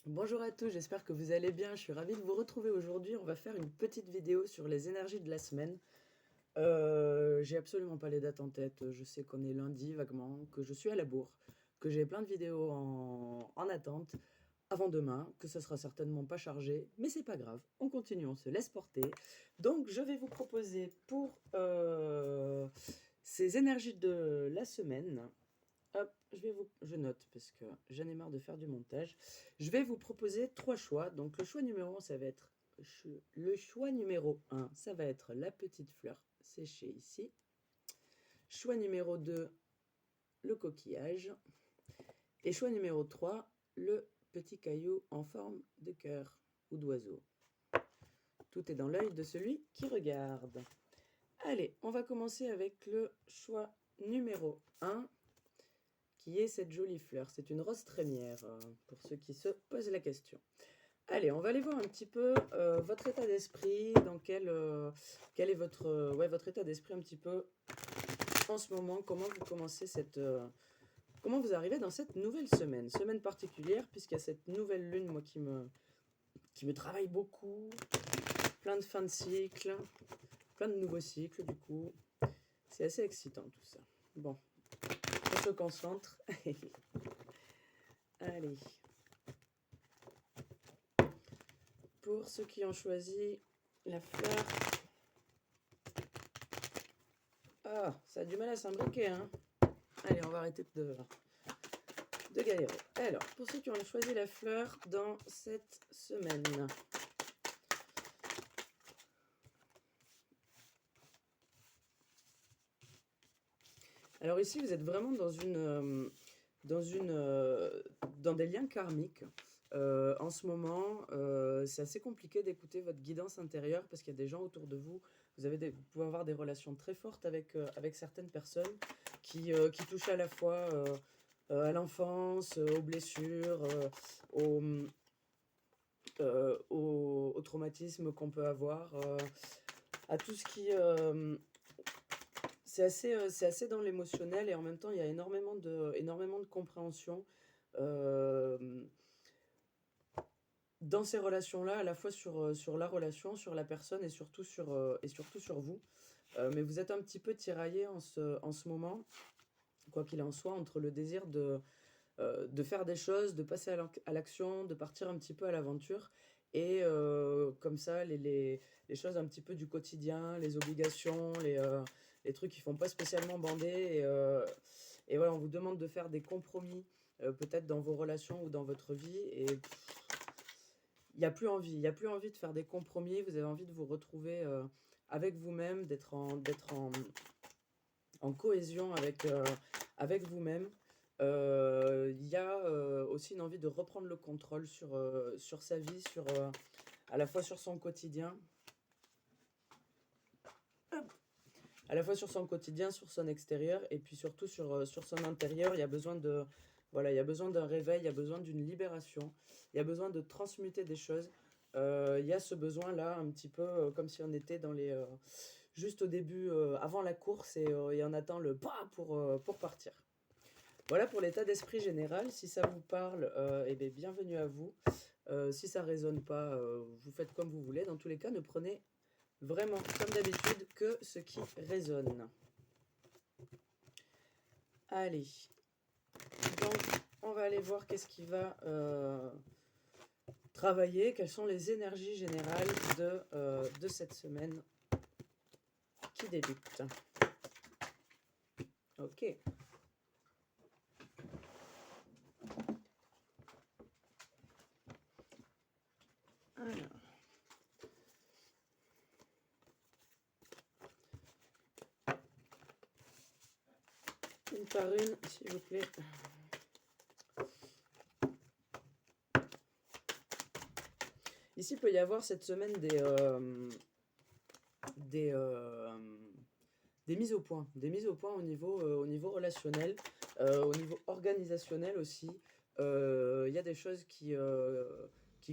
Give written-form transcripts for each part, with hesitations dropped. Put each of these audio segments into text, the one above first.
Bonjour à tous, j'espère que vous allez bien. Je suis ravie de vous retrouver aujourd'hui. On va faire une petite vidéo sur les énergies de la semaine. J'ai absolument pas les dates en tête. Je sais qu'on est lundi vaguement, que je suis à la bourre, que j'ai plein de vidéos en attente avant demain, que ça sera certainement pas chargé, mais c'est pas grave. On continue, on se laisse porter. Donc, je vais vous proposer pour ces énergies de la semaine. Hop, je note parce que j'en ai marre de faire du montage. Je vais vous proposer trois choix. Donc le choix numéro 1, ça va être le choix numéro 1, ça va être la petite fleur séchée ici. Choix numéro 2, le coquillage. Et choix numéro 3, le petit caillou en forme de cœur ou d'oiseau. Tout est dans l'œil de celui qui regarde. Allez, on va commencer avec le choix numéro 1, qui est cette jolie fleur. C'est une rose trémière, pour ceux qui se posent la question. Allez, on va aller voir un petit peu votre état d'esprit, dans quel est votre état d'esprit un petit peu en ce moment, comment vous commencez comment vous arrivez dans cette nouvelle semaine particulière, puisqu'il y a cette nouvelle lune, moi, qui me travaille beaucoup, plein de fins de cycle, plein de nouveaux cycles, du coup, c'est assez excitant tout ça. Bon, on se concentre. Allez. Pour ceux qui ont choisi la fleur... Ah, ça a du mal à s'imbriquer, hein. Allez, on va arrêter de galérer. Alors, pour ceux qui ont choisi la fleur dans cette semaine. Alors ici, vous êtes vraiment dans des liens karmiques. En ce moment, c'est assez compliqué d'écouter votre guidance intérieure parce qu'il y a des gens autour de vous. Vous pouvez avoir des relations très fortes avec certaines personnes qui touchent à la fois à l'enfance, aux blessures, au, au traumatisme qu'on peut avoir, à tout ce qui... c'est assez dans l'émotionnel et en même temps, il y a énormément de compréhension dans ces relations-là, à la fois sur la relation, sur la personne et surtout sur vous. Mais vous êtes un petit peu tiraillé en ce moment, quoi qu'il en soit, entre le désir de faire des choses, de passer à l'action, de partir un petit peu à l'aventure. Et comme ça, les choses un petit peu du quotidien, les obligations, les trucs qui font pas spécialement bander. Et voilà, on vous demande de faire des compromis, peut-être dans vos relations ou dans votre vie. Et il n'y a plus envie. Il n'y a plus envie de faire des compromis. Vous avez envie de vous retrouver avec vous-même, en cohésion avec vous-même. Il y a aussi une envie de reprendre le contrôle sur sa vie, à la fois sur son quotidien, à la fois sur son quotidien, sur son extérieur, et puis surtout sur son intérieur. Il y a besoin voilà, il y a besoin d'un réveil, il y a besoin d'une libération, il y a besoin de transmuter des choses. Il y a ce besoin-là, un petit peu comme si on était juste au début, avant la course, et on attend le pas pour partir. Voilà pour l'état d'esprit général. Si ça vous parle, eh bien, bienvenue à vous. Si ça ne résonne pas, vous faites comme vous voulez. Dans tous les cas, ne prenez vraiment, comme d'habitude, que ce qui résonne. Allez. Donc, on va aller voir qu'est-ce qui va travailler, quelles sont les énergies générales de cette semaine qui débute. Ok. Alors. Une par une, s'il vous plaît. Ici, il peut y avoir cette semaine des mises au point. Des mises au point au niveau relationnel, au niveau organisationnel aussi. Il y a des choses qui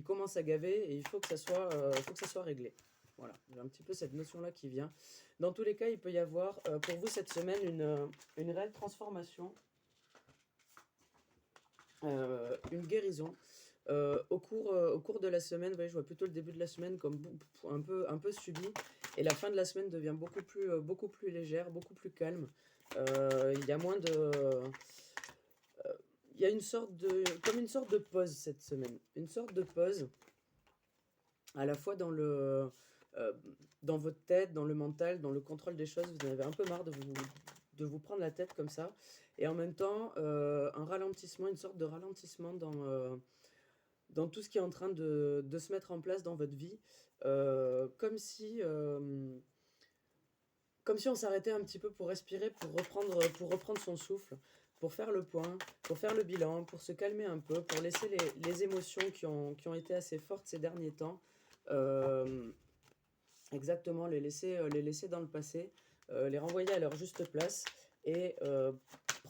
commencent à gaver et il faut que ça soit réglé. Voilà, j'ai un petit peu cette notion-là qui vient. Dans tous les cas, il peut y avoir pour vous cette semaine une réelle transformation, une guérison. Au cours de la semaine, ouais, je vois plutôt le début de la semaine comme un peu subi, et la fin de la semaine devient beaucoup plus légère, beaucoup plus calme. Il y a moins de, il y a une sorte de, comme une sorte de pause cette semaine, une sorte de pause à la fois euh, dans votre tête, dans le mental, dans le contrôle des choses. Vous en avez un peu marre de vous prendre la tête comme ça, et en même temps un ralentissement, une sorte de ralentissement dans tout ce qui est en train de se mettre en place dans votre vie, euh, comme si, euh, comme si on s'arrêtait un petit peu pour respirer, pour reprendre son souffle, pour faire le point, pour faire le bilan, pour se calmer un peu, pour laisser les émotions qui ont été assez fortes ces derniers temps, euh, exactement, les laisser dans le passé, les renvoyer à leur juste place, et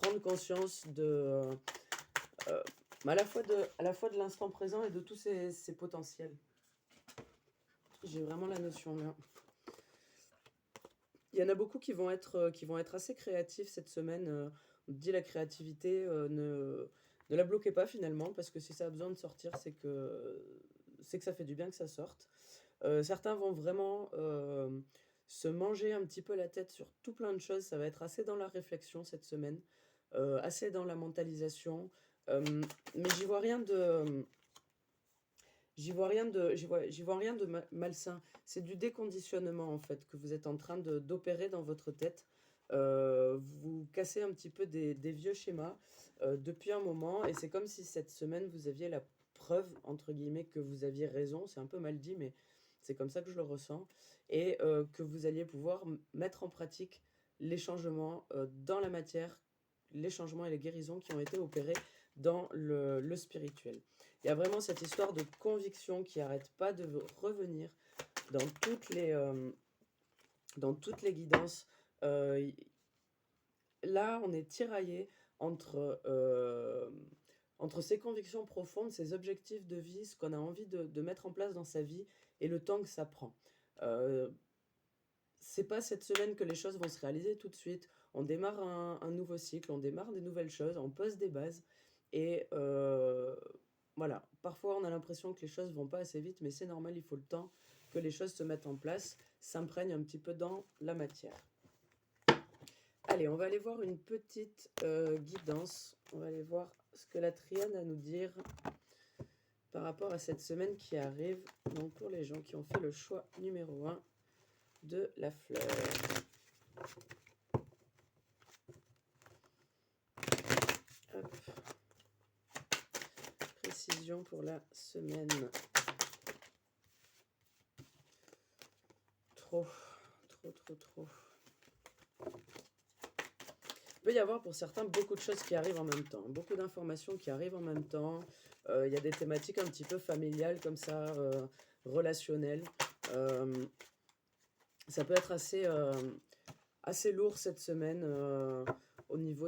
prendre conscience euh, à la fois de l'instant présent et de tous ses potentiels. J'ai vraiment la notion là. Il y en a beaucoup qui vont être assez créatifs cette semaine. On dit la créativité, ne la bloquez pas finalement, parce que si ça a besoin de sortir, c'est que ça fait du bien que ça sorte. Certains vont vraiment se manger un petit peu la tête sur tout plein de choses. Ça va être assez dans la réflexion cette semaine, assez dans la mentalisation. Euh, mais j'y vois rien de malsain. C'est du déconditionnement en fait que vous êtes en train d'opérer dans votre tête. Vous cassez un petit peu des vieux schémas depuis un moment, et c'est comme si cette semaine vous aviez la preuve entre guillemets que vous aviez raison. C'est un peu mal dit, mais c'est comme ça que je le ressens, et que vous alliez pouvoir mettre en pratique les changements dans la matière, les changements et les guérisons qui ont été opérés dans le spirituel. Il y a vraiment cette histoire de conviction qui n'arrête pas de revenir dans dans toutes les guidances. Euh, Là, on est tiraillé entre ses convictions profondes, ses objectifs de vie, ce qu'on a envie de mettre en place dans sa vie, et le temps que ça prend. Euh, c'est pas cette semaine que les choses vont se réaliser tout de suite. On démarre un nouveau cycle, on démarre des nouvelles choses, on pose des bases. Et voilà, parfois on a l'impression que les choses vont pas assez vite, mais c'est normal, il faut le temps que les choses se mettent en place, s'imprègnent un petit peu dans la matière. Allez, on va aller voir une petite guidance. On va aller voir ce que la triade a à nous dire par rapport à cette semaine qui arrive. Donc pour les gens qui ont fait le choix numéro 1 de la fleur. Hop. Précision pour la semaine. Trop. Il peut y avoir pour certains beaucoup de choses qui arrivent en même temps, beaucoup d'informations qui arrivent en même temps. Il y a des thématiques un petit peu familiales comme ça, relationnelles. Euh, Ça peut être assez lourd cette semaine au niveau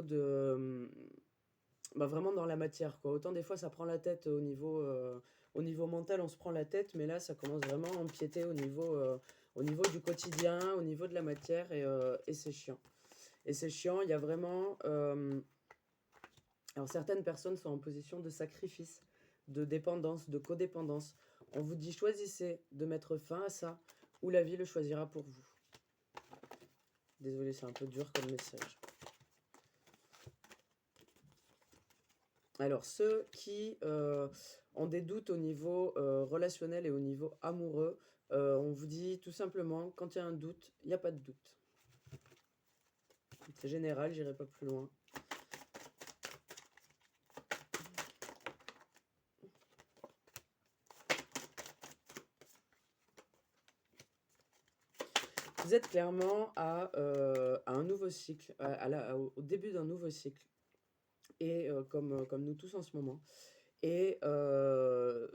bah, vraiment dans la matière, quoi. Autant des fois ça prend la tête au niveau mental, on se prend la tête, mais là ça commence vraiment à empiéter au niveau du quotidien, au niveau de la matière, et c'est chiant. Et c'est chiant, il y a vraiment... alors certaines personnes sont en position de sacrifice, de dépendance, de codépendance. On vous dit choisissez de mettre fin à ça, ou la vie le choisira pour vous. Désolée, c'est un peu dur comme message. Alors, ceux qui ont des doutes au niveau relationnel et au niveau amoureux, on vous dit tout simplement, quand il y a un doute, il n'y a pas de doute. C'est général, j'irai pas plus loin. Vous êtes clairement à un nouveau cycle, au début d'un nouveau cycle, et comme nous tous en ce moment. Et ce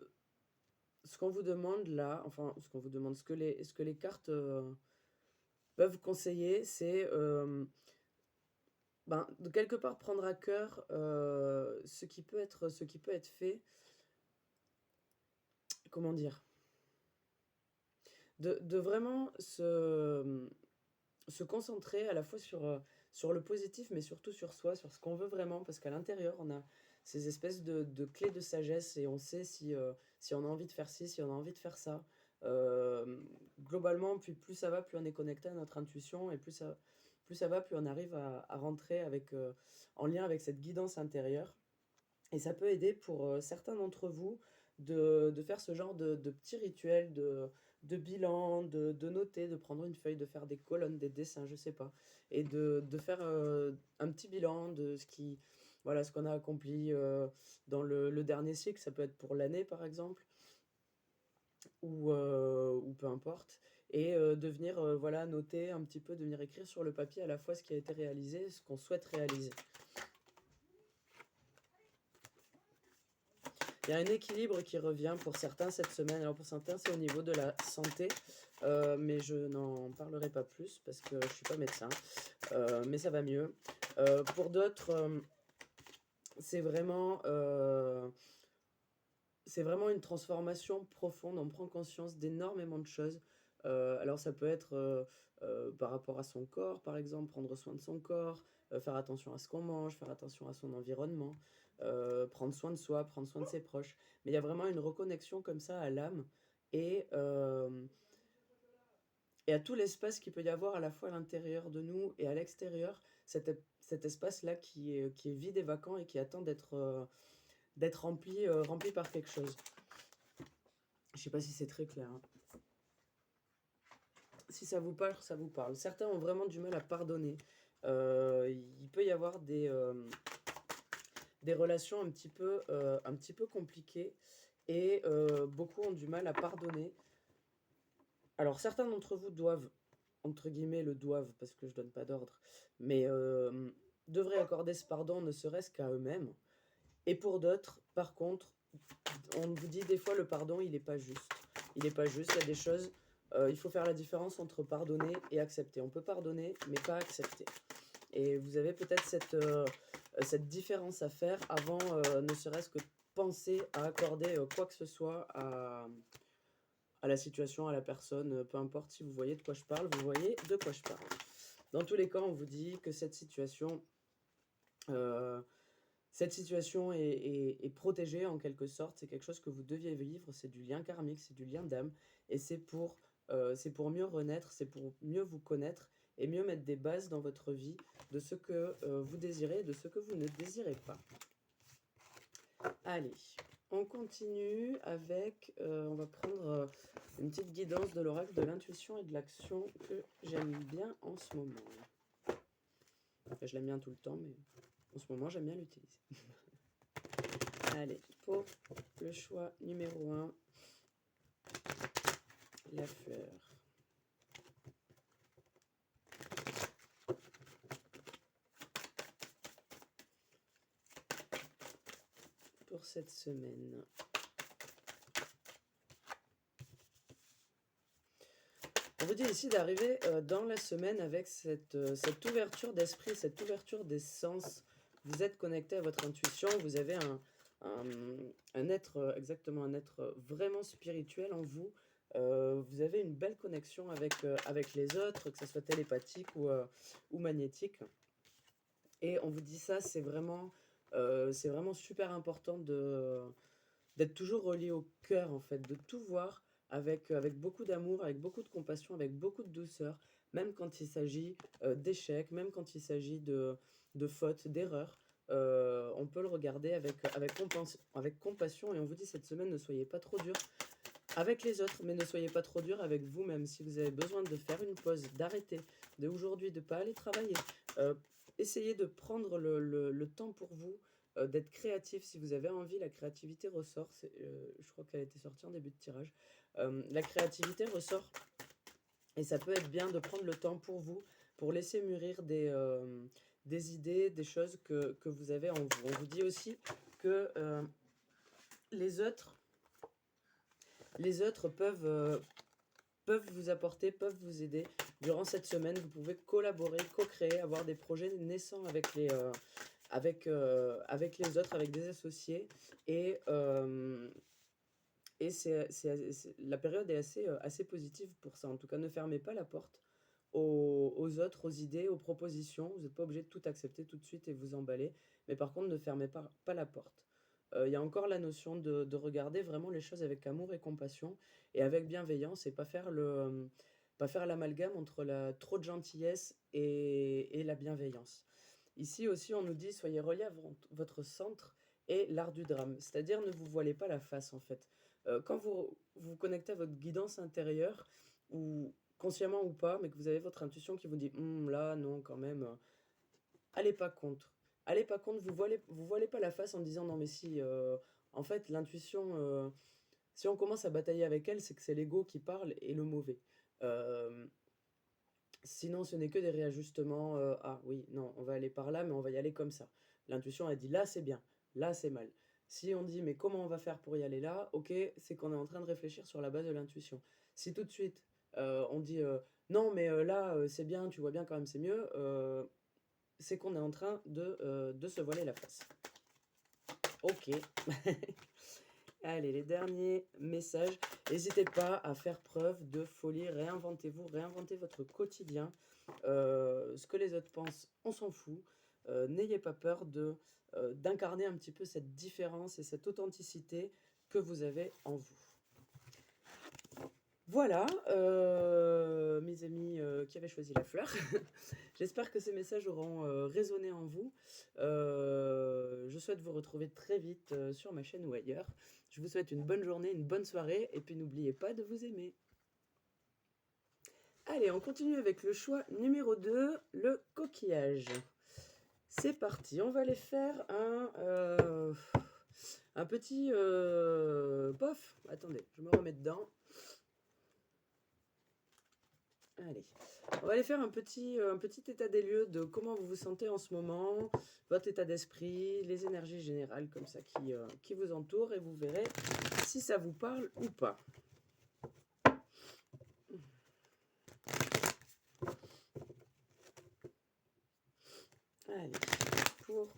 qu'on vous demande là, enfin, ce qu'on vous demande, ce que les cartes peuvent conseiller, c'est ben, de quelque part prendre à cœur ce qui peut être fait, comment dire, de vraiment se concentrer à la fois sur le positif, mais surtout sur soi, sur ce qu'on veut vraiment, parce qu'à l'intérieur, on a ces espèces de clés de sagesse et on sait si on a envie de faire ci, si on a envie de faire ça. Euh, Globalement, plus ça va, plus on est connecté à notre intuition et plus ça va, plus on arrive à rentrer en lien avec cette guidance intérieure. Et ça peut aider pour certains d'entre vous de faire ce genre de petits rituels, de bilan, de noter, de prendre une feuille, de faire des colonnes, des dessins, je sais pas, et de faire un petit bilan de voilà, ce qu'on a accompli dans le dernier cycle. Ça peut être pour l'année, par exemple, ou peu importe. Et de venir voilà, noter un petit peu, de venir écrire sur le papier à la fois ce qui a été réalisé et ce qu'on souhaite réaliser. Il y a un équilibre qui revient pour certains cette semaine. Alors pour certains, c'est au niveau de la santé, mais je n'en parlerai pas plus parce que je ne suis pas médecin, mais ça va mieux. Pour d'autres, c'est vraiment, euh, c'est vraiment une transformation profonde. On prend conscience d'énormément de choses. Alors ça peut être par rapport à son corps, par exemple, prendre soin de son corps, faire attention à ce qu'on mange, faire attention à son environnement, prendre soin de soi, prendre soin de ses proches. Mais il y a vraiment une reconnexion comme ça à l'âme et, euh, et à tout l'espace qu'il peut y avoir à la fois à l'intérieur de nous et à l'extérieur, cet espace-là qui est vide et vacant et qui attend d'être rempli par quelque chose. Je sais pas si c'est très clair, hein. Si ça vous parle, ça vous parle. Certains ont vraiment du mal à pardonner. Il peut y avoir des relations un petit peu compliquées et beaucoup ont du mal à pardonner. Alors certains d'entre vous doivent, entre guillemets, le doivent parce que je donne pas d'ordre, mais devraient accorder ce pardon ne serait-ce qu'à eux-mêmes. Et pour d'autres, par contre, on vous dit des fois le pardon, il n'est pas juste. Il n'est pas juste, il y a des choses, il faut faire la différence entre pardonner et accepter. On peut pardonner, mais pas accepter. Et vous avez peut-être cette différence à faire avant ne serait-ce que penser à accorder quoi que ce soit à la situation, à la personne, peu importe si vous voyez de quoi je parle, vous voyez de quoi je parle. Dans tous les cas, on vous dit que euh, cette situation est protégée en quelque sorte, c'est quelque chose que vous deviez vivre, c'est du lien karmique, c'est du lien d'âme, et c'est pour mieux renaître, c'est pour mieux vous connaître et mieux mettre des bases dans votre vie de ce que vous désirez et de ce que vous ne désirez pas. Allez, on continue avec, on va prendre une petite guidance de l'oracle de l'intuition et de l'action que j'aime bien en ce moment. Enfin, je l'aime bien tout le temps, mais en ce moment j'aime bien l'utiliser. Allez, pour le choix numéro 1, la fleur. Pour cette semaine. On vous dit ici d'arriver dans la semaine avec cette ouverture d'esprit, cette ouverture des sens. Vous êtes connecté à votre intuition, vous avez un être, exactement un être vraiment spirituel en vous. Vous avez une belle connexion avec les autres, que ce soit télépathique ou magnétique. Et on vous dit ça, c'est vraiment super important d'être toujours relié au cœur, en fait, de tout voir avec beaucoup d'amour, avec beaucoup de compassion, avec beaucoup de douceur, même quand il s'agit d'échecs, même quand il s'agit de fautes, d'erreurs. On peut le regarder avec compassion et on vous dit cette semaine, ne soyez pas trop dur avec les autres, mais ne soyez pas trop dur avec vous-même. Si vous avez besoin de faire une pause, d'arrêter, aujourd'hui de ne pas aller travailler, euh, essayez de prendre le temps pour vous, d'être créatif. Si vous avez envie, la créativité ressort. Je crois qu'elle a été sortie en début de tirage. La créativité ressort et ça peut être bien de prendre le temps pour vous, pour laisser mûrir des idées, des choses que vous avez en vous. On vous dit aussi que les autres peuvent vous apporter, peuvent vous aider. Durant cette semaine, vous pouvez collaborer, co-créer, avoir des projets naissants avec les autres, avec des associés. Et, la période est assez positive pour ça. En tout cas, ne fermez pas la porte aux autres, aux idées, aux propositions. Vous n'êtes pas obligé de tout accepter tout de suite et vous emballer. Mais par contre, ne fermez pas la porte. Il y a encore la notion de regarder vraiment les choses avec amour et compassion et avec bienveillance et pas faire l'amalgame entre trop de gentillesse et la bienveillance. Ici aussi, on nous dit, soyez reliés à votre centre et l'art du drame. C'est-à-dire, ne vous voilez pas la face, en fait. Quand vous connectez à votre guidance intérieure, ou consciemment ou pas, mais que vous avez votre intuition qui vous dit, là, non, quand même, allez pas contre. Allez pas contre, vous voilez pas la face en disant, non, mais si, en fait, l'intuition, si on commence à batailler avec elle, c'est que c'est l'ego qui parle et le mauvais. Euh, Sinon, ce n'est que des réajustements. Ah oui, non, on va aller par là, mais on va y aller comme ça. L'intuition a dit là c'est bien, là c'est mal. Si on dit mais comment on va faire pour y aller là, ok, c'est qu'on est en train de réfléchir sur la base de l'intuition. Si tout de suite on dit non mais là c'est bien, tu vois bien quand même c'est mieux, c'est qu'on est en train de se voiler la face. Ok. Allez, les derniers messages. N'hésitez pas à faire preuve de folie. Réinventez-vous, réinventez votre quotidien. Ce que les autres pensent, on s'en fout. N'ayez pas peur d'incarner un petit peu cette différence et cette authenticité que vous avez en vous. Voilà, mes amis qui avaient choisi la fleur. J'espère que ces messages auront résonné en vous. Je souhaite vous retrouver très vite sur ma chaîne ou ailleurs. Je vous souhaite une bonne journée, une bonne soirée, et puis n'oubliez pas de vous aimer. Allez, on continue avec le choix numéro 2, le coquillage. C'est parti, on va aller faire un petit... pof, attendez, je me remets dedans. Allez, on va aller faire un petit état des lieux de comment vous vous sentez en ce moment, votre état d'esprit, les énergies générales comme ça qui vous entourent et vous verrez si ça vous parle ou pas. Allez, pour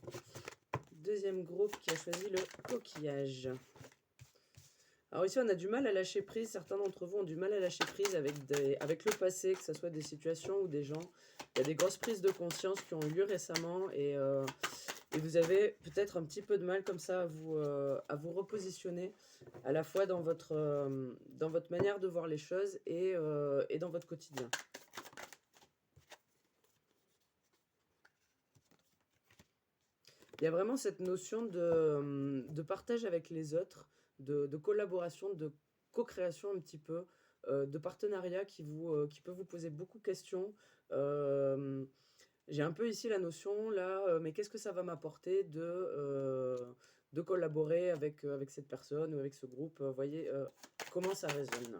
deuxième groupe qui a choisi le coquillage. Alors ici, on a du mal à lâcher prise. Certains d'entre vous ont du mal à lâcher prise avec le passé, que ce soit des situations ou des gens. Il y a des grosses prises de conscience qui ont eu lieu récemment et vous avez peut-être un petit peu de mal comme ça à vous repositionner à la fois dans votre manière de voir les choses et dans votre quotidien. Il y a vraiment cette notion de partage avec les autres, de collaboration, de co-création un petit peu, de partenariat qui peut vous poser beaucoup de questions. J'ai un peu ici la notion, là, mais qu'est-ce que ça va m'apporter de collaborer avec cette personne ou avec ce groupe? Voyez comment ça résonne.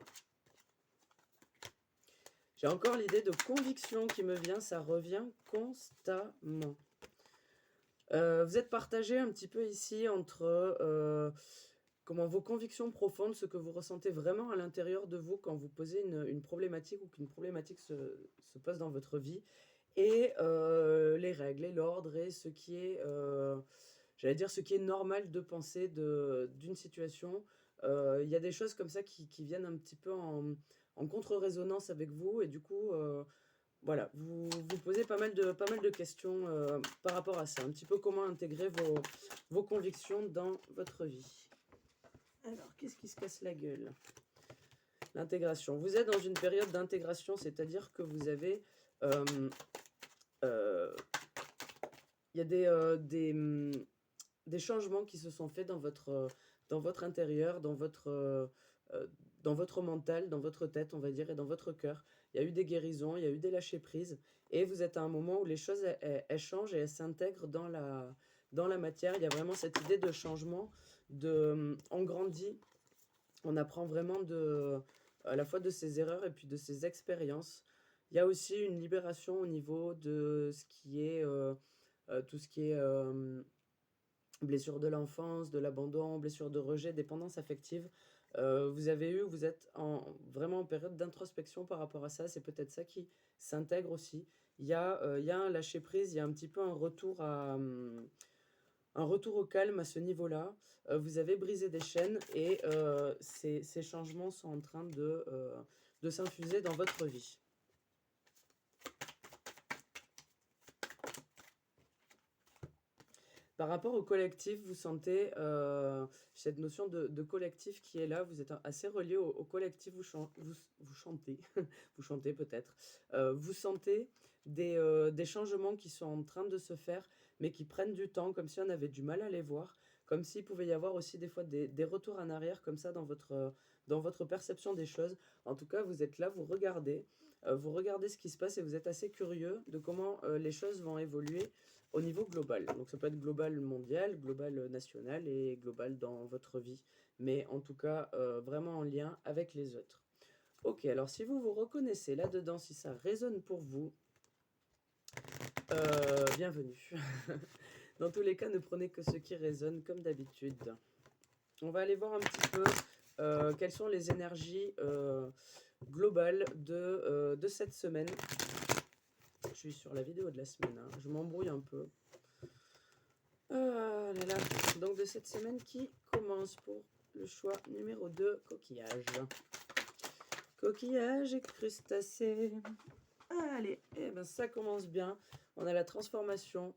J'ai encore l'idée de conviction qui me vient, ça revient constamment. Vous êtes partagé un petit peu ici entre vos convictions profondes, ce que vous ressentez vraiment à l'intérieur de vous quand vous posez une problématique ou qu'une problématique se pose dans votre vie, et les règles et l'ordre et ce qui est, j'allais dire, ce qui est normal de penser d'une situation. Il y a des choses comme ça qui viennent un petit peu en contre-résonance avec vous, et du coup... voilà, vous posez pas mal de questions par rapport à ça. Un petit peu comment intégrer vos convictions dans votre vie. Alors, qu'est-ce qui se casse la gueule? L'intégration. Vous êtes dans une période d'intégration, c'est-à-dire que vous avez... il y a des changements qui se sont faits dans votre intérieur, dans votre mental, dans votre tête, on va dire, et dans votre cœur. Il y a eu des guérisons, il y a eu des lâchers-prises, et vous êtes à un moment où les choses, elles changent et elles s'intègrent dans la matière. Il y a vraiment cette idée de changement, on grandit, on apprend vraiment à la fois de ses erreurs et puis de ses expériences. Il y a aussi une libération au niveau de ce qui est, tout ce qui est blessure de l'enfance, de l'abandon, blessure de rejet, dépendance affective. Vous êtes vraiment en période d'introspection par rapport à ça. C'est peut-être ça qui s'intègre aussi. Il y a un lâcher-prise, il y a un petit peu un retour au calme à ce niveau-là. Vous avez brisé des chaînes et ces changements sont en train de s'infuser dans votre vie. Par rapport au collectif, vous sentez cette notion de collectif qui est là. Vous êtes assez relié au collectif. Vous chantez, vous chantez peut-être. Vous sentez des changements qui sont en train de se faire, mais qui prennent du temps, comme si on avait du mal à les voir. Comme s'il pouvait y avoir aussi des fois des retours en arrière, comme ça, dans votre perception des choses. En tout cas, vous êtes là, vous regardez ce qui se passe et vous êtes assez curieux de comment les choses vont évoluer au niveau global. Donc ça peut être global mondial, global national et global dans votre vie. Mais en tout cas, vraiment en lien avec les autres. Ok, alors si vous vous reconnaissez là-dedans, si ça résonne pour vous, bienvenue. Dans tous les cas, ne prenez que ce qui résonne comme d'habitude. On va aller voir un petit peu quelles sont les énergies globales de cette semaine. Je suis sur la vidéo de la semaine, hein. Je m'embrouille un peu. Ah là là. Donc de cette semaine qui commence pour le choix numéro 2, coquillage. Coquillage et crustacés. Allez, eh ben ça commence bien. On a la transformation,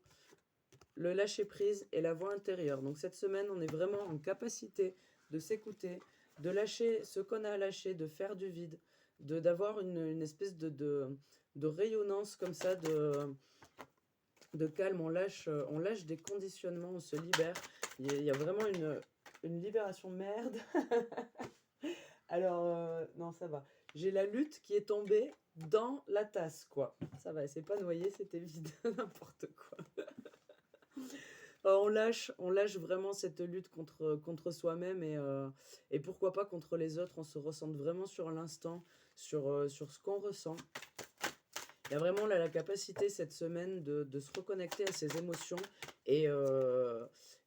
le lâcher-prise et la voix intérieure. Donc cette semaine, on est vraiment en capacité de s'écouter, de lâcher ce qu'on a à lâcher, de faire du vide, d'avoir une espèce de rayonnance comme ça, de calme. On lâche des conditionnements, on se libère. Il y a vraiment une libération. Merde. Alors, non, ça va. J'ai la lutte qui est tombée dans la tasse, quoi. Ça va, c'est pas noyé, c'était vide. N'importe quoi. On lâche vraiment cette lutte contre soi-même et pourquoi pas contre les autres. On se ressente vraiment sur l'instant, sur ce qu'on ressent. Il y a vraiment là, la capacité cette semaine de se reconnecter à ses émotions et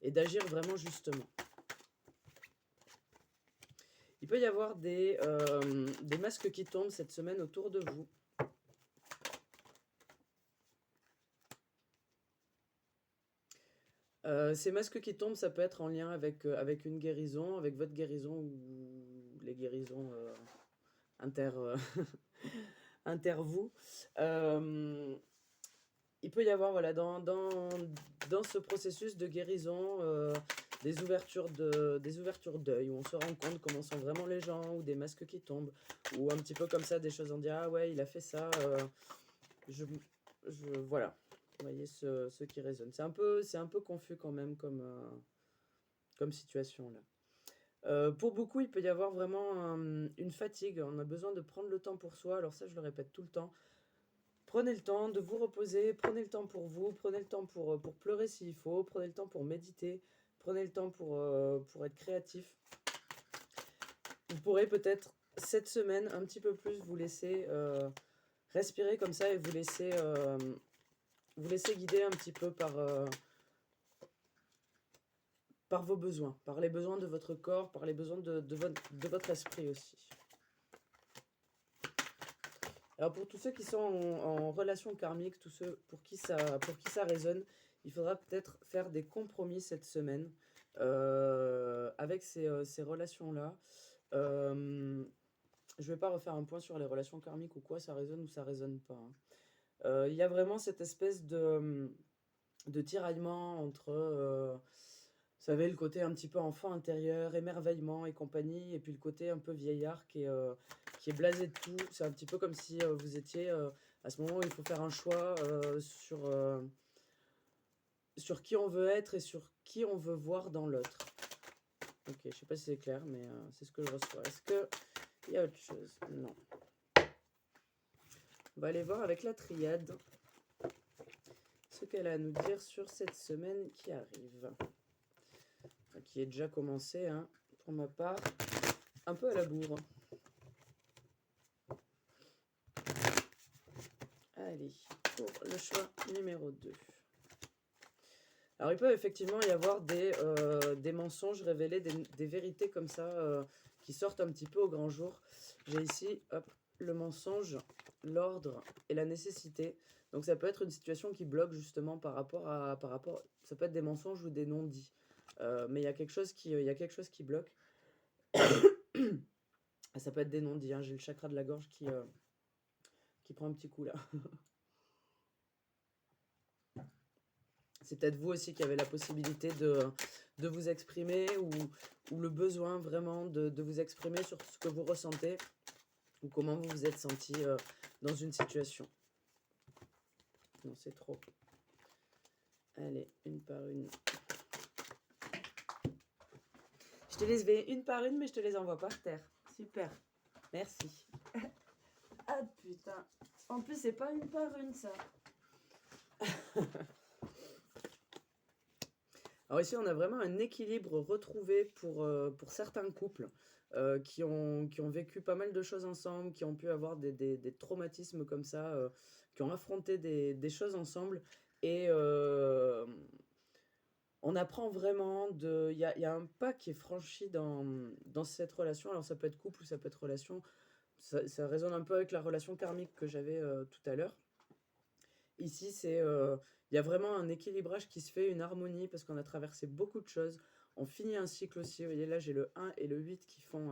d'agir vraiment justement. Il peut y avoir des masques qui tombent cette semaine autour de vous. Ces masques qui tombent, ça peut être en lien avec une guérison, avec votre guérison ou les guérisons inter vous. Il peut y avoir voilà, dans ce processus de guérison des ouvertures d'œil où on se rend compte comment sont vraiment les gens, ou des masques qui tombent, ou un petit peu comme ça, des choses on dit ah ouais il a fait ça, voilà. Vous voyez ce qui résonne. C'est un peu confus quand même comme situation là. Pour beaucoup, il peut y avoir vraiment une fatigue. On a besoin de prendre le temps pour soi. Alors ça, je le répète tout le temps. Prenez le temps de vous reposer. Prenez le temps pour vous. Prenez le temps pour pleurer s'il faut. Prenez le temps pour méditer. Prenez le temps pour être créatif. Vous pourrez peut-être cette semaine un petit peu plus vous laisser respirer comme ça et vous laisser guider un petit peu par vos besoins, par les besoins de votre corps, par les besoins de votre esprit aussi. Alors pour tous ceux qui sont en relation karmique, tous ceux pour qui ça résonne, il faudra peut-être faire des compromis cette semaine avec ces relations-là. Je ne vais pas refaire un point sur les relations karmiques ou quoi, ça résonne ou ça résonne pas, hein. Il y a vraiment cette espèce de tiraillement entre, vous savez, le côté un petit peu enfant intérieur, émerveillement et compagnie, et puis le côté un peu vieillard qui est blasé de tout. C'est un petit peu comme si vous étiez à ce moment où il faut faire un choix sur qui on veut être et sur qui on veut voir dans l'autre. Ok, je sais pas si c'est clair, mais c'est ce que je reçois. Est-ce qu'il y a autre chose? Non. On va aller voir avec la triade ce qu'elle a à nous dire sur cette semaine qui arrive. Qui est déjà commencé, hein, pour ma part, un peu à la bourre. Allez, pour le choix numéro 2. Alors, il peut effectivement y avoir des mensonges révélés, des vérités comme ça, qui sortent un petit peu au grand jour. J'ai ici, hop, le mensonge, l'ordre et la nécessité. Donc, ça peut être une situation qui bloque justement par rapport. Ça peut être des mensonges ou des non-dits. Mais il y a quelque chose qui bloque. Ça peut être des non-dits, hein. J'ai le chakra de la gorge qui prend un petit coup là. C'est peut-être vous aussi qui avez la possibilité de vous exprimer ou le besoin vraiment de vous exprimer sur ce que vous ressentez ou comment vous vous êtes senti dans une situation. Non, c'est trop. Allez, une par une. Je te les vais une par une, mais je te les envoie par terre. Super. Merci. Ah putain. En plus, c'est pas une par une, ça. Alors ici, on a vraiment un équilibre retrouvé pour certains couples qui ont vécu pas mal de choses ensemble, qui ont pu avoir des traumatismes comme ça, qui ont affronté des choses ensemble. Et on apprend vraiment de... Il y a un pas qui est franchi dans cette relation. Alors ça peut être couple ou ça peut être relation. Ça résonne un peu avec la relation karmique que j'avais tout à l'heure. Ici, il y a vraiment un équilibrage qui se fait, une harmonie, parce qu'on a traversé beaucoup de choses. On finit un cycle aussi. Vous voyez, là, j'ai le 1 et le 8 qui font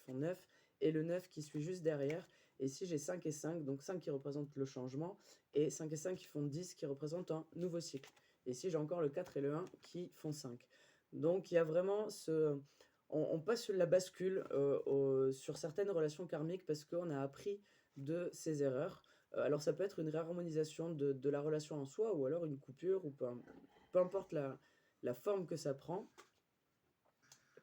9, et le 9 qui suit juste derrière. Et ici, j'ai 5 et 5, donc 5 qui représentent le changement, et 5 et 5 qui font 10, qui représentent un nouveau cycle. Et ici, j'ai encore le 4 et le 1 qui font 5. Donc, il y a vraiment ce... On passe sur la bascule sur certaines relations karmiques parce qu'on a appris de ses erreurs. Alors ça peut être une réharmonisation de la relation en soi ou alors une coupure ou peu importe la forme que ça prend.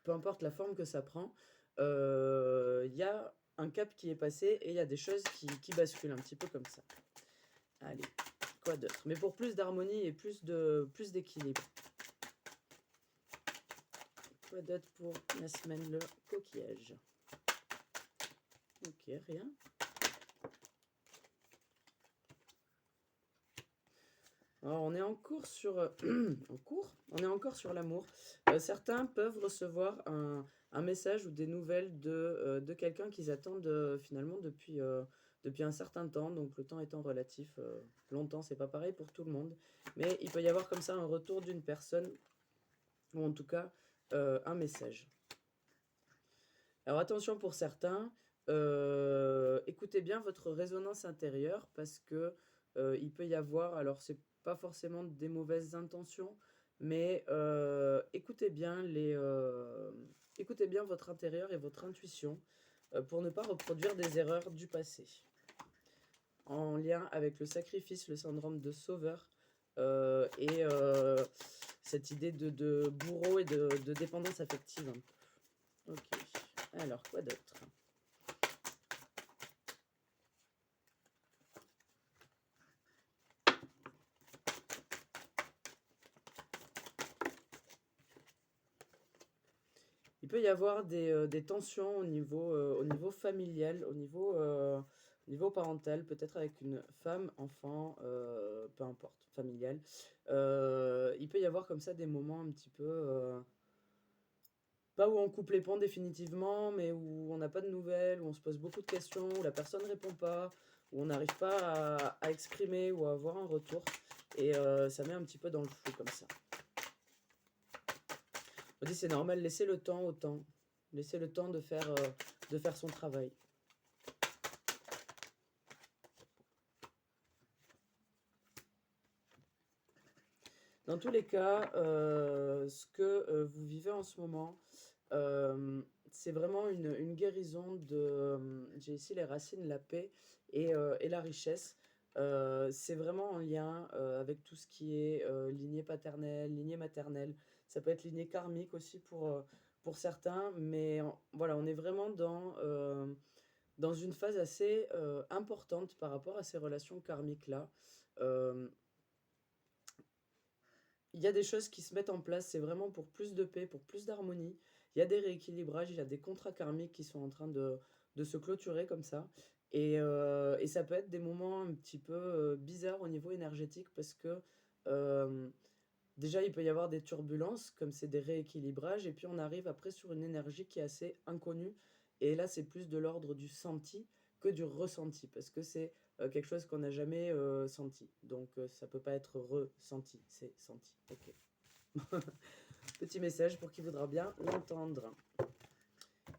Peu importe la forme que ça prend, il y a un cap qui est passé et il y a des choses qui basculent un petit peu comme ça. Allez, quoi d'autre? Mais pour plus d'harmonie et plus d'équilibre. Quoi d'autre pour la semaine, le coquillage? Ok, rien. Alors, on est en cours sur on est encore sur l'amour. Certains peuvent recevoir un message ou des nouvelles de quelqu'un qu'ils attendent finalement depuis un certain temps. Donc le temps étant relatif, longtemps c'est pas pareil pour tout le monde. Mais il peut y avoir comme ça un retour d'une personne ou en tout cas un message. Alors attention pour certains, écoutez bien votre résonance intérieure parce que il peut y avoir, alors c'est pas forcément des mauvaises intentions, mais écoutez bien votre intérieur et votre intuition pour ne pas reproduire des erreurs du passé. En lien avec le sacrifice, le syndrome de sauveur et cette idée de bourreau et de dépendance affective un peu. Ok. Alors, quoi d'autre? Il peut y avoir des tensions au niveau familial, au niveau parental, peut-être avec une femme, enfant, peu importe, familial. Il peut y avoir comme ça des moments un petit peu... pas où on coupe les ponts définitivement, mais où on n'a pas de nouvelles, où on se pose beaucoup de questions, où la personne ne répond pas, où on n'arrive pas à exprimer ou à avoir un retour. Et ça met un petit peu dans le flou comme ça. On dit c'est normal, laissez le temps au temps. Laissez le temps de faire son travail. Dans tous les cas, ce que vous vivez en ce moment, c'est vraiment une guérison de... j'ai ici les racines, la paix et la richesse. C'est vraiment en lien avec tout ce qui est lignée paternelle, lignée maternelle. Ça peut être lignée karmique aussi pour certains, mais voilà, on est vraiment dans une phase assez importante par rapport à ces relations karmiques-là. Euh, il y a des choses qui se mettent en place, c'est vraiment pour plus de paix, pour plus d'harmonie. Il y a des rééquilibrages, il y a des contrats karmiques qui sont en train de se clôturer comme ça. Et ça peut être des moments un petit peu bizarres au niveau énergétique parce que euh, déjà il peut y avoir des turbulences, comme c'est des rééquilibrages, et puis on arrive après sur une énergie qui est assez inconnue. Et là c'est plus de l'ordre du senti que du ressenti, parce que c'est quelque chose qu'on n'a jamais senti. Donc ça peut pas être ressenti, c'est senti. Ok. Petit message pour qui voudra bien l'entendre.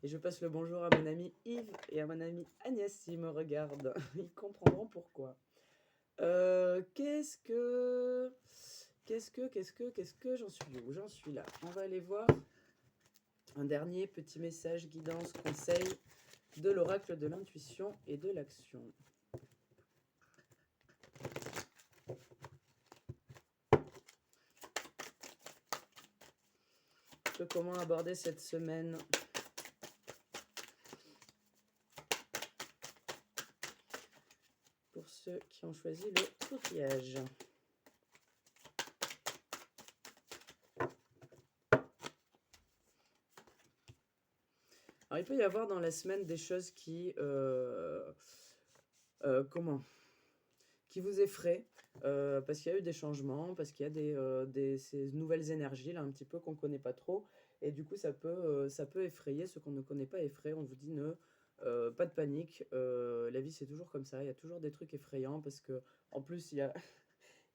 Et je passe le bonjour à mon ami Yves et à mon ami Agnès s'ils me regardent. Ils comprendront pourquoi. Qu'est-ce qu'est-ce que j'en suis où? J'en suis là. On va aller voir un dernier petit message, guidance, conseil de l'oracle de l'intuition et de l'action. Comment aborder cette semaine pour ceux qui ont choisi le coquillage. Alors, il peut y avoir dans la semaine des choses qui qui vous effraient, parce qu'il y a eu des changements, parce qu'il y a ces nouvelles énergies là un petit peu qu'on ne connaît pas trop, et du coup ça peut effrayer ceux qu'on ne connaît pas. Effrayer, on vous dit pas de panique, la vie c'est toujours comme ça, il y a toujours des trucs effrayants, parce que en plus il y a,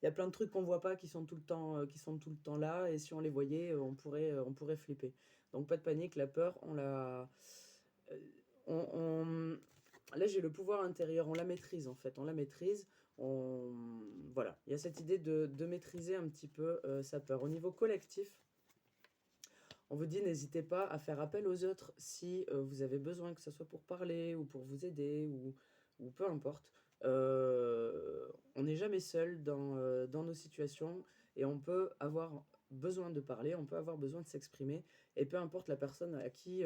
il y a plein de trucs qu'on voit pas qui sont tout le temps, là, et si on les voyait, on pourrait flipper. Donc pas de panique, la peur, euh, on- là j'ai le pouvoir intérieur, on la maîtrise en fait, on la maîtrise. Voilà, il y a cette idée de maîtriser un petit peu sa peur. Au niveau collectif, on vous dit n'hésitez pas à faire appel aux autres si vous avez besoin, que ce soit pour parler ou pour vous aider ou peu importe. On n'est jamais seul dans nos situations, et on peut avoir besoin de parler, on peut avoir besoin de s'exprimer, et peu importe la personne à qui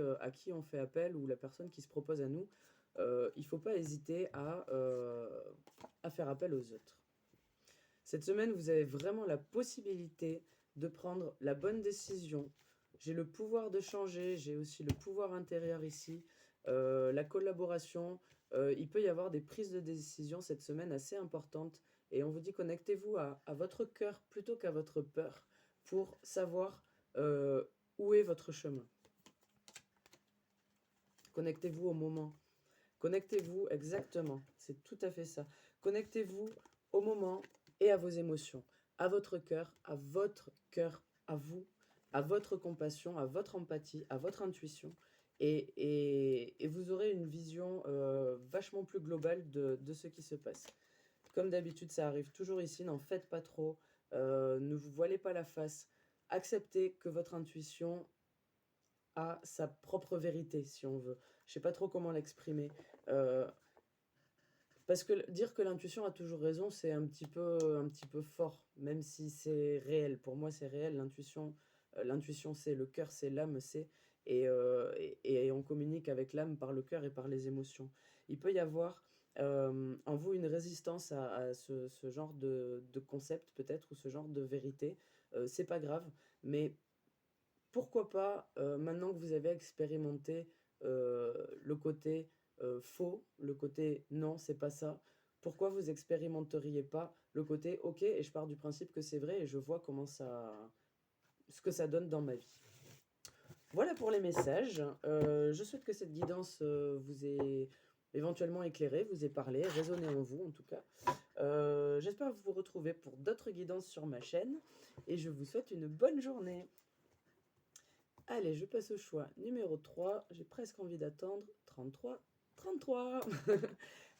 on fait appel ou la personne qui se propose à nous, il ne faut pas hésiter à faire appel aux autres. Cette semaine, vous avez vraiment la possibilité de prendre la bonne décision. J'ai le pouvoir de changer, j'ai aussi le pouvoir intérieur ici, la collaboration. Il peut y avoir des prises de décision cette semaine assez importantes, et on vous dit connectez-vous à votre cœur plutôt qu'à votre peur pour savoir où est votre chemin. Connectez-vous au moment. Connectez-vous exactement, c'est tout à fait ça. Connectez-vous au moment et à vos émotions, à votre cœur, à vous, à votre compassion, à votre empathie, à votre intuition. Et vous aurez une vision vachement plus globale de ce qui se passe. Comme d'habitude, ça arrive toujours ici, n'en faites pas trop, ne vous voilez pas la face. Acceptez que votre intuition a sa propre vérité, si on veut. Je sais pas trop comment l'exprimer. Euh, Parce que dire que l'intuition a toujours raison, c'est un petit peu fort, même si c'est réel. Pour moi, c'est réel. L'intuition, c'est le cœur, c'est l'âme, c'est et on communique avec l'âme par le cœur et par les émotions. Il peut y avoir en vous une résistance à ce genre de concept peut-être, ou ce genre de vérité. C'est pas grave, mais pourquoi pas, maintenant que vous avez expérimenté le côté faux, le côté non, c'est pas ça, pourquoi vous expérimenteriez pas le côté ok, et je pars du principe que c'est vrai et je vois ce que ça donne dans ma vie. Voilà pour les messages. Je souhaite que cette guidance vous ait éventuellement éclairé, vous ait parlé, résonné en vous en tout cas. J'espère vous retrouver pour d'autres guidances sur ma chaîne, et je vous souhaite une bonne journée. Allez, je passe au choix numéro 3. J'ai presque envie d'attendre. 33, 33.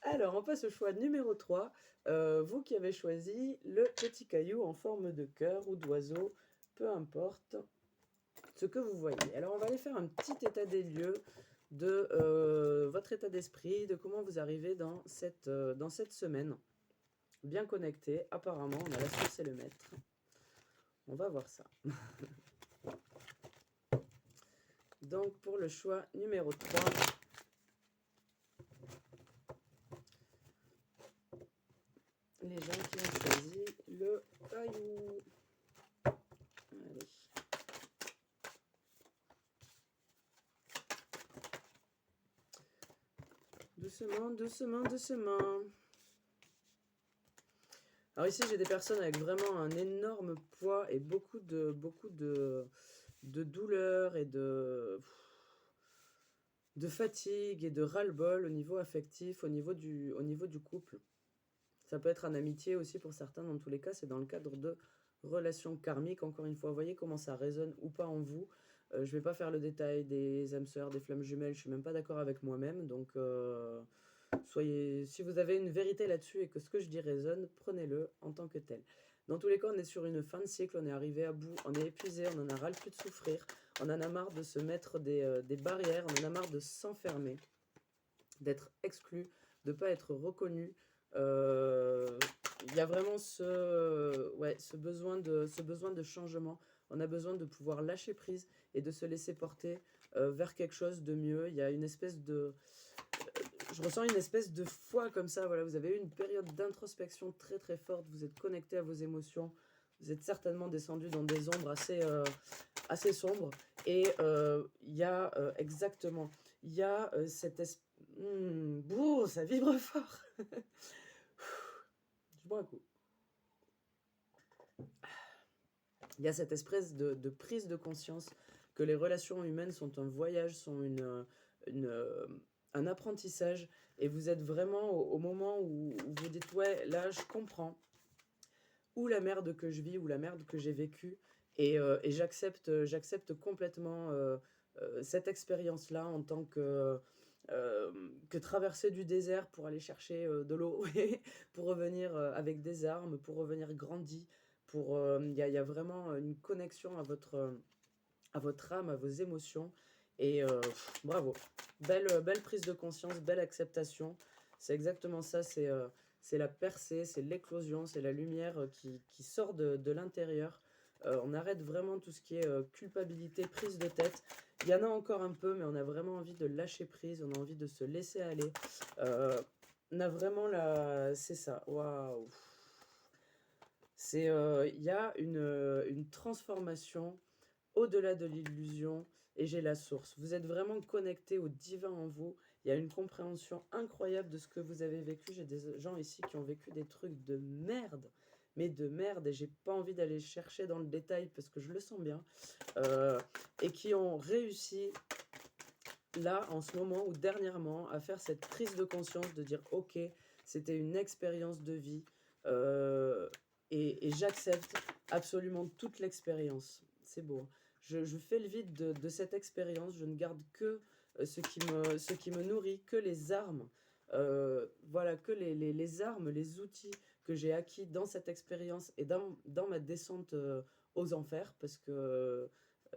Alors, on passe au choix numéro 3. Vous qui avez choisi le petit caillou en forme de cœur ou d'oiseau, peu importe ce que vous voyez. Alors, on va aller faire un petit état des lieux de votre état d'esprit, de comment vous arrivez dans cette semaine. Bien connecté, apparemment, on a la source et le maître. On va voir ça. Donc, pour le choix numéro 3, les gens qui ont choisi le caillou. Allez. Doucement, doucement, doucement. Alors ici, j'ai des personnes avec vraiment un énorme poids et beaucoup de douleur et de fatigue et de ras-le-bol au niveau affectif, au niveau du couple. Ça peut être en amitié aussi pour certains, dans tous les cas, c'est dans le cadre de relations karmiques. Encore une fois, vous voyez comment ça résonne ou pas en vous. Je ne vais pas faire le détail des âmes sœurs, des flammes jumelles, je ne suis même pas d'accord avec moi-même. Donc, si vous avez une vérité là-dessus et que ce que je dis résonne, prenez-le en tant que tel. Dans tous les cas, on est sur une fin de cycle, on est arrivé à bout, on est épuisé, on en a ras le cul de souffrir, on en a marre de se mettre des barrières, on en a marre de s'enfermer, d'être exclu, de ne pas être reconnu. Il y a vraiment ce besoin de changement. On a besoin de pouvoir lâcher prise et de se laisser porter vers quelque chose de mieux. Il y a une espèce de... Je ressens une espèce de foi comme ça. Voilà, vous avez eu une période d'introspection très très forte. Vous êtes connecté à vos émotions. Vous êtes certainement descendu dans des ombres assez sombres. Et il y a exactement... Il y a cette espèce... Bouh, ça vibre fort. Je bois un coup. Il y a cette espèce de prise de conscience que les relations humaines sont un voyage, sont un apprentissage, et vous êtes vraiment au moment où vous dites ouais, là je comprends ou la merde que je vis ou la merde que j'ai vécue, et j'accepte complètement cette expérience-là en tant que traverser du désert pour aller chercher de l'eau, pour revenir avec des armes, pour revenir grandi. Il y a vraiment une connexion à votre âme, à vos émotions. Et bravo. Belle prise de conscience, belle acceptation. C'est exactement ça, c'est la percée, c'est l'éclosion, c'est la lumière qui sort de l'intérieur. On arrête vraiment tout ce qui est culpabilité, prise de tête. Il y en a encore un peu, mais on a vraiment envie de lâcher prise, on a envie de se laisser aller. On a vraiment la... C'est ça, waouh. Il y a une transformation au-delà de l'illusion, et j'ai la source. Vous êtes vraiment connecté au divin en vous. Il y a une compréhension incroyable de ce que vous avez vécu. J'ai des gens ici qui ont vécu des trucs de merde, mais de merde, et j'ai pas envie d'aller chercher dans le détail parce que je le sens bien, et qui ont réussi là, en ce moment ou dernièrement, à faire cette prise de conscience de dire ok, c'était une expérience de vie, et j'accepte absolument toute l'expérience. C'est beau. Je fais le vide de cette expérience, je ne garde que ce qui me nourrit, que les armes, voilà, que les armes, les outils que j'ai acquis dans cette expérience et dans ma descente aux enfers, parce que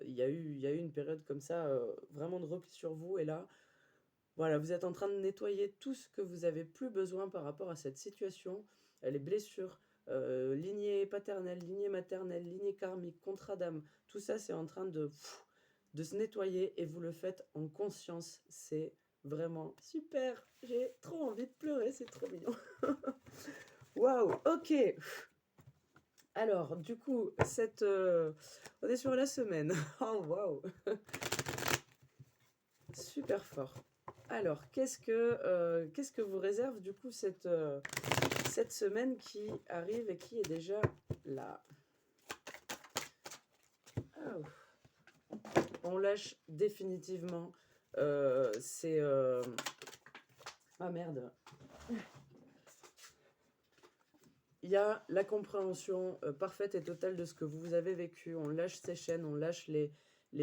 il y a eu une période comme ça, vraiment de repli sur vous, et là, voilà, vous êtes en train de nettoyer tout ce que vous avez plus besoin par rapport à cette situation, les blessures, lignée paternelle, lignée maternelle, lignée karmique, contrat d'âme, tout ça c'est en train de se nettoyer, et vous le faites en conscience. C'est vraiment super. J'ai trop envie de pleurer, c'est trop mignon. Waouh, ok. Alors, du coup, on est sur la semaine. Oh, waouh. Super fort. Alors, qu'est-ce que vous réserve du coup cette semaine qui arrive et qui est déjà là? Oh. On lâche définitivement. Ah merde. Il y a la compréhension parfaite et totale de ce que vous avez vécu. On lâche ces chaînes, on lâche les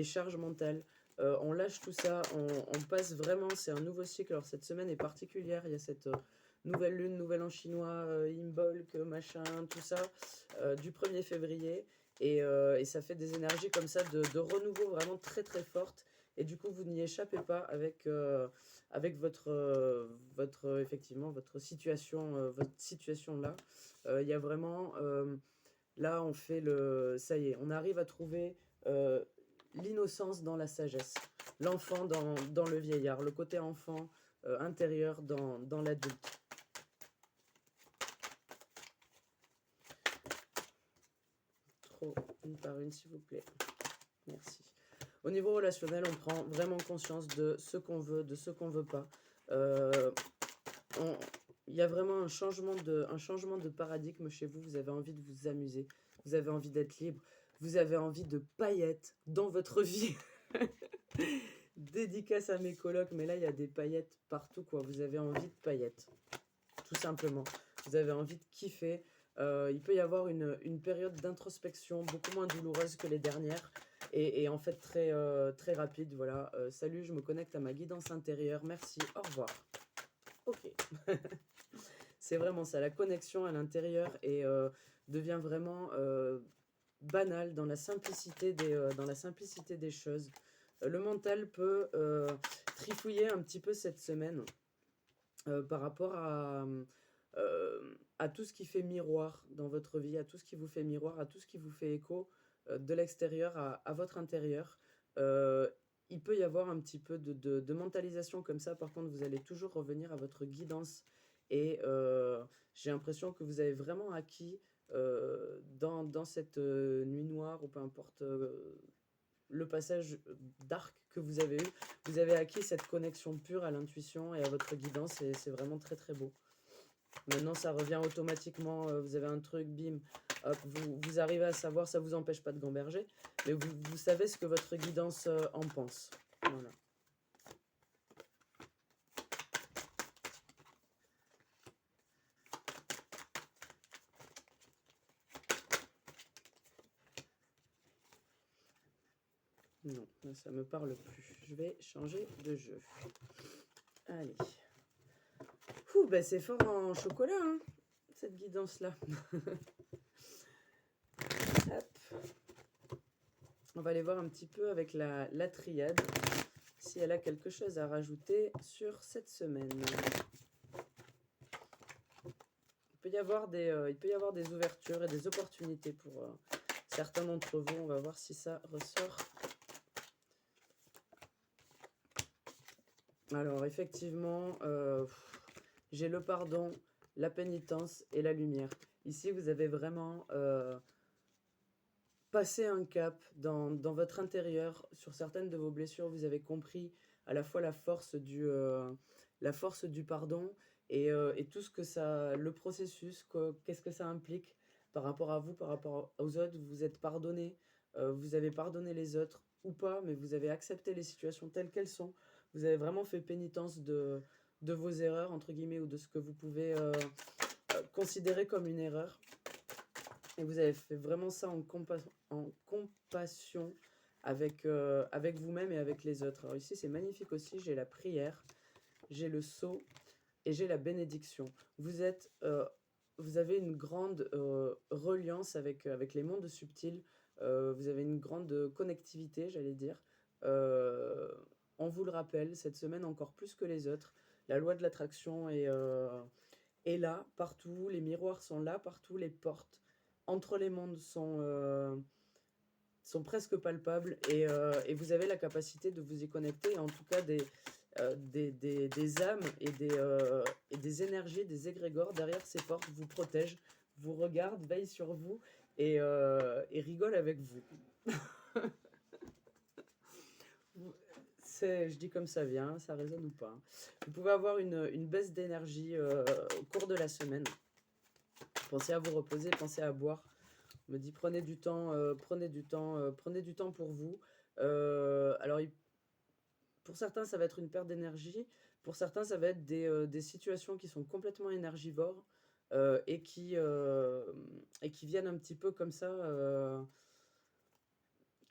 charges mentales. On lâche tout ça, on passe vraiment, c'est un nouveau cycle. Alors cette semaine est particulière, il y a cette nouvelle lune, nouvel an chinois, Imbolc, machin, tout ça, du 1er février. Et ça fait des énergies comme ça de renouveau vraiment très très fortes. Et du coup, vous n'y échappez pas avec effectivement, votre situation là. Il y a vraiment... là, on fait le... Ça y est, on arrive à trouver l'innocence dans la sagesse, l'enfant dans le vieillard, le côté enfant intérieur dans l'adulte. Trop, une par une, s'il vous plaît. Merci. Au niveau relationnel, on prend vraiment conscience de ce qu'on veut, de ce qu'on veut pas. Il y a vraiment un changement de paradigme chez vous. Vous avez envie de vous amuser, vous avez envie d'être libre, vous avez envie de paillettes dans votre vie. Dédicace à mes colocs, mais là il y a des paillettes partout, quoi. Vous avez envie de paillettes, tout simplement. Vous avez envie de kiffer. Il peut y avoir une période d'introspection beaucoup moins douloureuse que les dernières, et en fait très rapide. Voilà. Salut, je me connecte à ma guidance intérieure. Merci, au revoir. Ok. C'est vraiment ça, la connexion à l'intérieur, et devient vraiment banal dans la simplicité des choses. Le mental peut trifouiller un petit peu cette semaine par rapport à tout ce qui fait miroir dans votre vie, à tout ce qui vous fait miroir, à tout ce qui vous fait écho de l'extérieur à votre intérieur. Euh, il peut y avoir un petit peu de mentalisation comme ça. Par contre, vous allez toujours revenir à votre guidance. Et j'ai l'impression que vous avez vraiment acquis dans cette nuit noire, ou peu importe le passage d'arc que vous avez eu, vous avez acquis cette connexion pure à l'intuition et à votre guidance, et c'est vraiment très très beau. Maintenant, ça revient automatiquement, vous avez un truc, bim, hop, vous arrivez à savoir, ça vous empêche pas de gamberger, mais vous savez ce que votre guidance en pense. Voilà. Non, là, ça me parle plus. Je vais changer de jeu. Allez. Ouh, bah c'est fort en chocolat, hein, cette guidance-là. Hop. On va aller voir un petit peu avec la triade, si elle a quelque chose à rajouter sur cette semaine. Il peut y avoir des ouvertures et des opportunités pour certains d'entre vous. On va voir si ça ressort. Alors, effectivement, j'ai le pardon, la pénitence et la lumière. Ici, vous avez vraiment passé un cap dans votre intérieur. Sur certaines de vos blessures, vous avez compris à la fois la force du pardon et tout ce que ça, le processus, qu'est-ce que ça implique par rapport à vous, par rapport aux autres. Vous êtes pardonné, vous avez pardonné les autres ou pas, mais vous avez accepté les situations telles qu'elles sont. Vous avez vraiment fait pénitence de vos erreurs, entre guillemets, ou de ce que vous pouvez considérer comme une erreur. Et vous avez fait vraiment ça en compassion avec vous-même et avec les autres. Alors ici, c'est magnifique aussi. J'ai la prière, j'ai le sceau et j'ai la bénédiction. Vous avez une grande reliance avec les mondes subtils. Vous avez une grande connectivité, j'allais dire. Euh, on vous le rappelle, cette semaine encore plus que les autres. La loi de l'attraction est là, partout. Les miroirs sont là, partout. Les portes entre les mondes sont presque palpables, et vous avez la capacité de vous y connecter. En tout cas, des âmes et des énergies, des égrégores derrière ces portes vous protègent, vous regardent, veillent sur vous et rigolent avec vous. Je dis comme ça vient, ça résonne ou pas. Vous pouvez avoir une baisse d'énergie au cours de la semaine. Pensez à vous reposer, pensez à boire. On me dit prenez du temps, prenez du temps pour vous. Alors, pour certains, ça va être une perte d'énergie. Pour certains, ça va être des situations qui sont complètement énergivores et qui viennent un petit peu comme ça,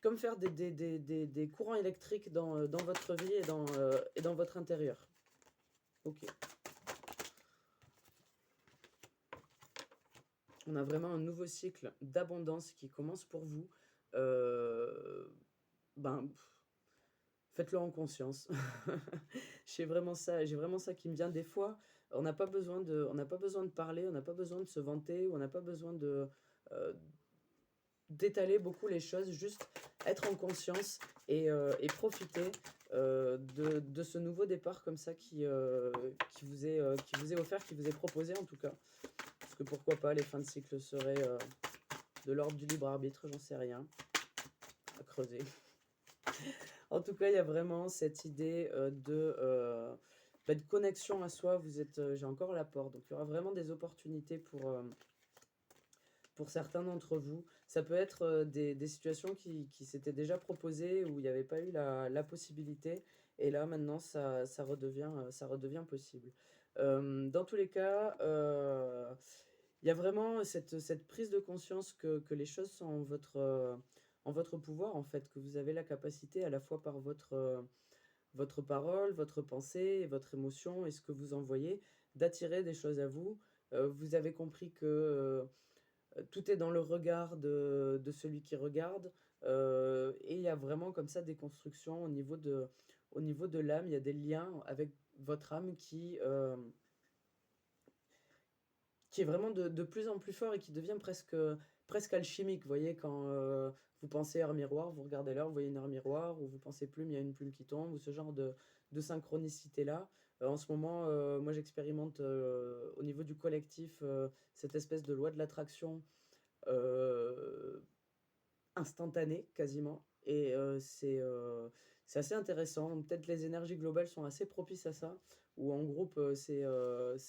comme faire des courants électriques dans votre vie et dans votre intérieur. Ok. On a vraiment un nouveau cycle d'abondance qui commence pour vous. Euh, ben, faites-le en conscience. J'ai vraiment ça qui me vient. Des fois, on n'a pas besoin de parler, on n'a pas besoin de se vanter, on n'a pas besoin euh, d'étaler beaucoup les choses, juste être en conscience et profiter de ce nouveau départ comme ça qui vous est offert, qui vous est proposé en tout cas. Parce que pourquoi pas, les fins de cycle seraient de l'ordre du libre arbitre, j'en sais rien. À creuser. En tout cas, il y a vraiment cette idée de connexion à soi. J'ai encore l'apport, donc il y aura vraiment des opportunités pour certains d'entre vous. Ça peut être des situations qui s'étaient déjà proposées où il n'y avait pas eu la possibilité, et là maintenant ça redevient possible. Dans tous les cas, il y a vraiment cette prise de conscience que les choses sont en votre pouvoir, en fait, que vous avez la capacité à la fois par votre parole, votre pensée, votre émotion et ce que vous envoyez, d'attirer des choses à vous. Vous avez compris que tout est dans le regard de celui qui regarde. Et il y a vraiment comme ça des constructions au niveau de l'âme. Il y a des liens avec votre âme qui est vraiment de plus en plus fort et qui devient presque alchimique. Vous voyez, quand vous pensez heure miroir, vous regardez l'heure, vous voyez une heure miroir, ou vous pensez plume, il y a une plume qui tombe, ou ce genre de synchronicité-là. En ce moment, moi j'expérimente au niveau du collectif cette espèce de loi de l'attraction euh, instantanée quasiment. Et c'est assez intéressant. Peut-être les énergies globales sont assez propices à ça, ou en groupe c'est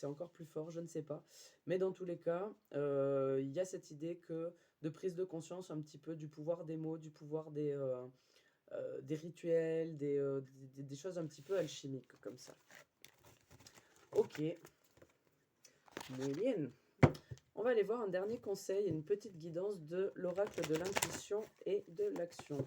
encore plus fort, je ne sais pas. Mais dans tous les cas, il y a cette idée de prise de conscience un petit peu du pouvoir des mots, du pouvoir des rituels, des choses un petit peu alchimiques comme ça. Ok, muy bien. On va aller voir un dernier conseil, une petite guidance de l'oracle de l'intuition et de l'action.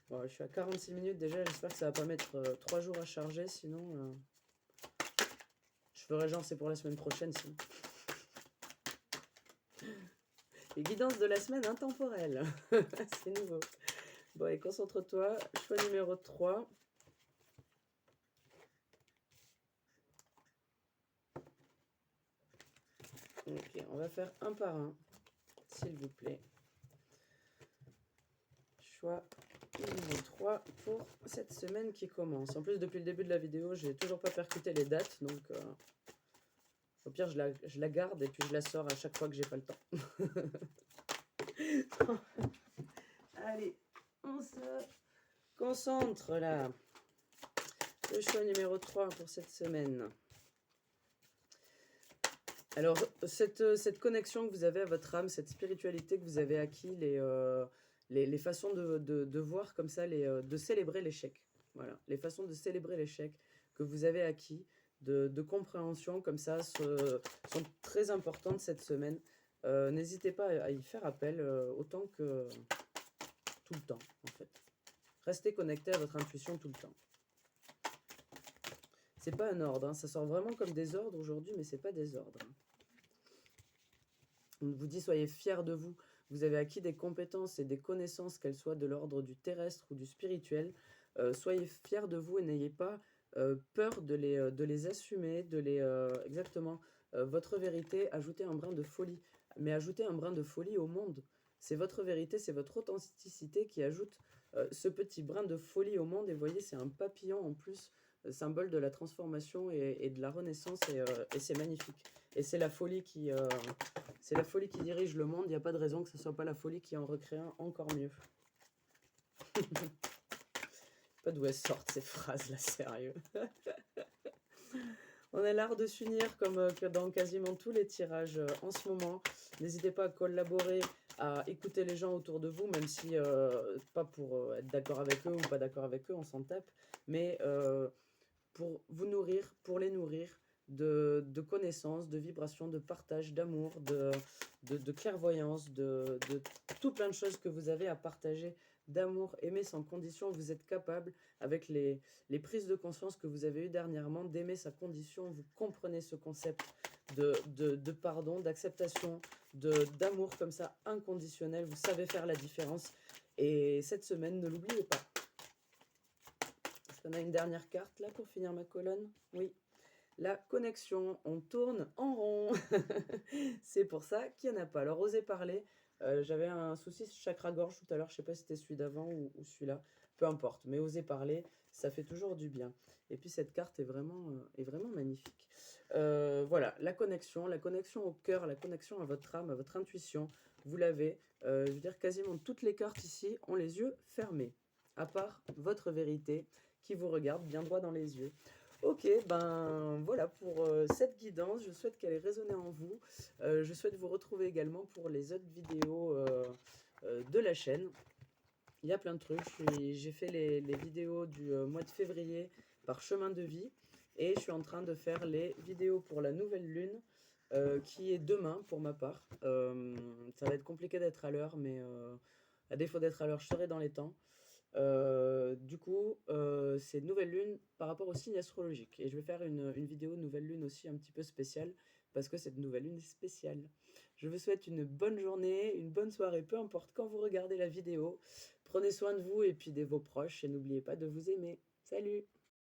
Bon, je suis à 46 minutes déjà, j'espère que ça va pas mettre 3 jours à charger, sinon je ferai genre c'est pour la semaine prochaine sinon. Les guidances de la semaine intemporelle, c'est nouveau. Bon, allez, concentre-toi, choix numéro 3. Ok, on va faire un par un, s'il vous plaît. Choix numéro 3 pour cette semaine qui commence. En plus, depuis le début de la vidéo, j'ai toujours pas percuté les dates, donc au pire, je la garde et puis je la sors à chaque fois que j'ai pas le temps. Allez, on se concentre là. Le choix numéro 3 pour cette semaine. Alors, cette connexion que vous avez à votre âme, cette spiritualité que vous avez acquis, les façons de voir comme ça, de célébrer l'échec. Voilà, les façons de célébrer l'échec que vous avez acquis, de compréhension comme ça, sont très importantes cette semaine. N'hésitez pas à y faire appel autant que tout le temps, en fait. Restez connecté à votre intuition tout le temps. C'est pas un ordre, hein. Ça sort vraiment comme des ordres aujourd'hui, mais c'est pas des ordres. On vous dit soyez fiers de vous. Vous avez acquis des compétences et des connaissances, qu'elles soient de l'ordre du terrestre ou du spirituel. Soyez fiers de vous et n'ayez pas peur de les assumer, exactement. Votre vérité, ajoutez un brin de folie. Mais ajoutez un brin de folie au monde. C'est votre vérité, c'est votre authenticité qui ajoute ce petit brin de folie au monde. Et vous voyez, c'est un papillon en plus, symbole de la transformation et de la renaissance. Et c'est magnifique. Et c'est la folie c'est la folie qui dirige le monde. Il n'y a pas de raison que ce ne soit pas la folie qui en recrée un encore mieux. Je sais pas d'où elles sortent ces phrases là, sérieux. On a l'art de s'unir comme que dans quasiment tous les tirages en ce moment. N'hésitez pas à collaborer, à écouter les gens autour de vous, même si pas pour être d'accord avec eux ou pas d'accord avec eux, on s'en tape, mais pour vous nourrir, pour les nourrir de connaissances, de vibrations, de partage, d'amour, de clairvoyance, de tout plein de choses que vous avez à partager, d'amour, aimer sans condition. Vous êtes capable, avec les prises de conscience que vous avez eues dernièrement, d'aimer sa condition. Vous comprenez ce concept de pardon, d'acceptation, d'amour comme ça, inconditionnel. Vous savez faire la différence. Et cette semaine, ne l'oubliez pas. Est-ce qu'on a une dernière carte là pour finir ma colonne? Oui. La connexion, on tourne en rond. C'est pour ça qu'il n'y en a pas. Alors, osez parler. J'avais un souci chakra-gorge tout à l'heure. Je ne sais pas si c'était celui d'avant ou celui-là. Peu importe. Mais osez parler, ça fait toujours du bien. Et puis, cette carte est vraiment magnifique. Voilà, la connexion au cœur, la connexion à votre âme, à votre intuition. Vous l'avez. Je veux dire, quasiment toutes les cartes ici ont les yeux fermés. À part votre vérité qui vous regarde bien droit dans les yeux. Ok, ben voilà pour cette guidance. Je souhaite qu'elle ait résonné en vous. Je souhaite vous retrouver également pour les autres vidéos de la chaîne. Il y a plein de trucs. J'ai fait les vidéos du mois de février par chemin de vie. Et je suis en train de faire les vidéos pour la nouvelle lune, qui est demain pour ma part. Ça va être compliqué d'être à l'heure, mais à défaut d'être à l'heure, je serai dans les temps. Du coup, c'est nouvelle lune par rapport au signe astrologique. Et je vais faire une vidéo nouvelle lune aussi un petit peu spéciale, parce que cette nouvelle lune est spéciale. Je vous souhaite une bonne journée, une bonne soirée, peu importe quand vous regardez la vidéo. Prenez soin de vous et puis de vos proches, et n'oubliez pas de vous aimer. Salut!